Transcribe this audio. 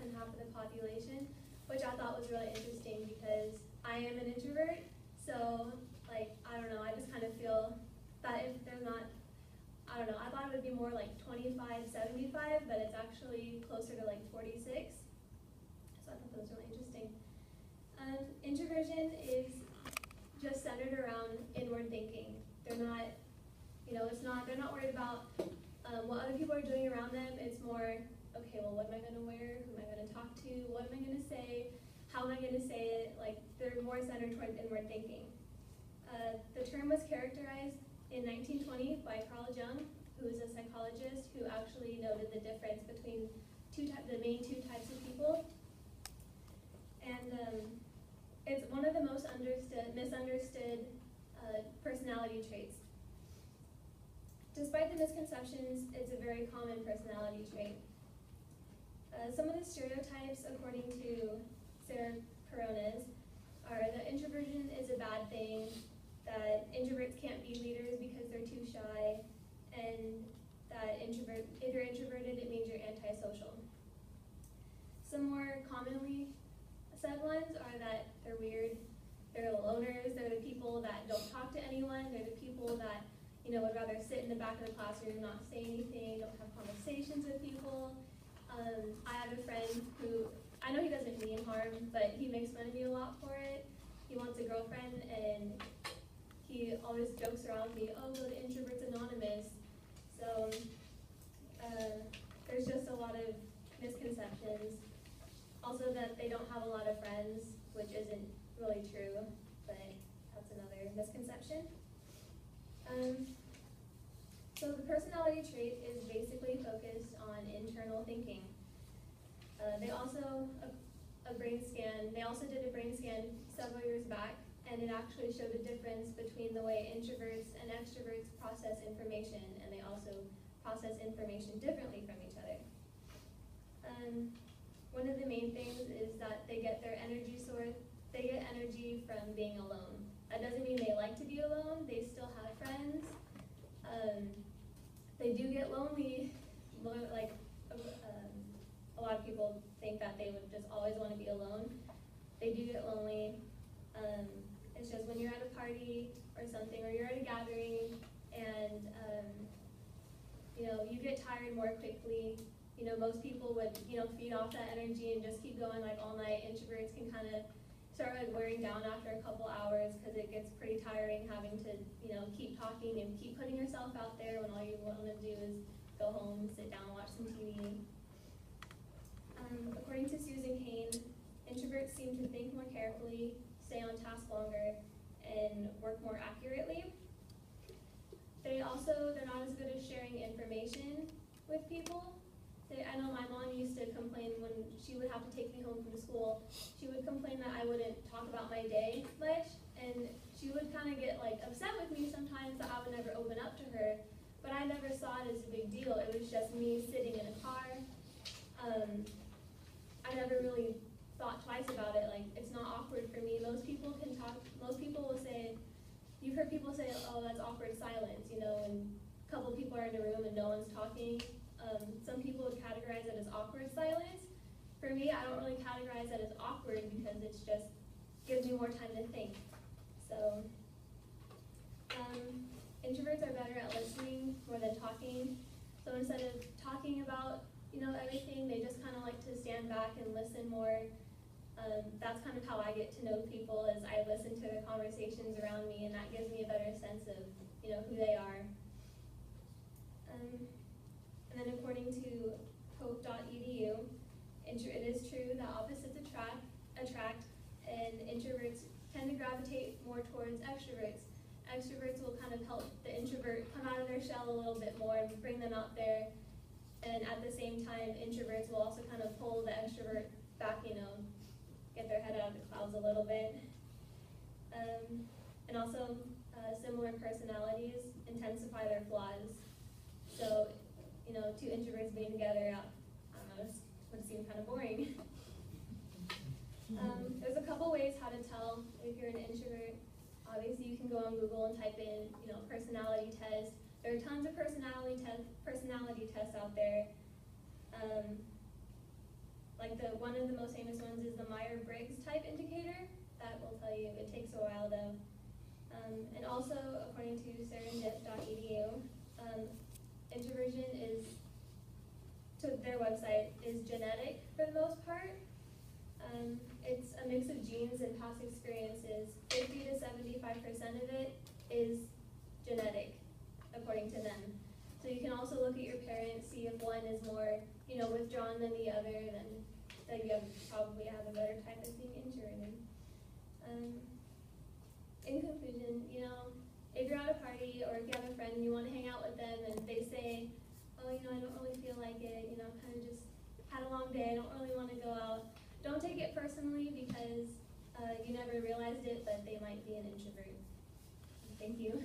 than half of the population, which I thought was really interesting because I am an introvert. So, like, I don't know, I just kind of feel that if they're not, I don't know, I thought it would be more like 25-75, but it's actually closer to like 46. So I thought that was really interesting. Introversion is just centered around inward thinking. They're not, they're not worried about what other people are doing around them. It's more, okay, well, what am I going to wear? Who am I going to talk to? What am I going to say? How am I going to say it? Like, they're more centered towards inward thinking. The term was characterized in 1920 by Carl Jung, who is a psychologist who actually noted the difference between the main two types of people. And it's one of the most misunderstood personality traits. Despite the misconceptions, it's a very common personality trait. Some of the stereotypes, according to Sarah Coronas, are that introversion is a bad thing, that introverts can't be leaders because they're too shy, and that if you're introverted, it means you're antisocial. Some more commonly said ones are that they're weird, they're the loners, they're the people that don't talk to anyone, they're the people that would rather sit in the back of the classroom, not say anything, don't have conversations with people. I have a friend who, I know he doesn't mean harm, but he makes fun of me a lot for it. He wants a girlfriend, and he always jokes around with me, oh, go to Introverts Anonymous. So there's just a lot of misconceptions. Also that they don't have a lot of friends, which isn't really true, but that's another misconception. So the personality trait is basically focused on internal thinking. They also did a brain scan several years back, and it actually showed a difference between the way introverts and extroverts process information, and they also process information differently from each other. One of the main things is that they get their energy from being alone. That doesn't mean they like to be alone, they still have friends. They do get lonely, like a lot of people think that they would just always want to be alone. They do get lonely. It's just when you're at a party or something, or you're at a gathering, and you get tired more quickly. Most people would feed off that energy and just keep going like all night. Introverts can kind of start like wearing down after a couple hours because it gets pretty tiring having to keep talking and keep putting yourself out there when all you want to do is go home, sit down, watch some TV. According to Susan Cain, introverts seem to think more carefully, stay on task longer, and work more accurately. They're not as good at sharing information with people. I know my mom used to complain when she would have to take me home from school. She would complain that I wouldn't talk about my day much, and she would kind of get like upset with me sometimes that I would never open up to her. But I never saw it as a big deal. It was just me sitting in a car. I never really thought twice about it. Like, it's not awkward for me. Most people can talk. Most people will say, you've heard people say, oh, that's awkward silence, when a couple people are in a room and no one's talking. Some people would categorize it as awkward silence. For me, I don't really categorize it as awkward because it's just gives me more time to think. So, introverts are better at listening more than talking. So instead of talking about everything, they just kind of like to stand back and listen more. That's kind of how I get to know people, is I listen to their conversations around me, and that gives me a better sense of who they are. And then according to hope.edu, it is true that opposites attract, and introverts tend to gravitate more towards extroverts. Extroverts will kind of help the introvert come out of their shell a little bit more and bring them out there. And at the same time, introverts will also kind of pull the extrovert back, get their head out of the clouds a little bit. And also, similar personalities intensify their flaws. So, two introverts being together, I don't know, this would seem kind of boring. There's a couple ways how to tell if you're an introvert. Obviously, you can go on Google and type in, personality test. There are tons of personality tests out there. Like of the most famous ones is the Myers-Briggs type indicator. That will tell you it takes a while though. And also, according to serendip.edu, introversion is, to their website, is genetic for the most part. It's a mix of genes and past experiences. 50 to 75% of it is genetic, according to them. So you can also look at your parents, see if one is more, withdrawn than the other, then you probably have a better type of being introverted. In conclusion, if you're at a party or if you have a friend and you want to hang out with them and they say, oh, I don't really feel like it, kind of just had a long day, I don't really want to go out, don't take it personally because you never realized it, but they might be an introvert. Thank you.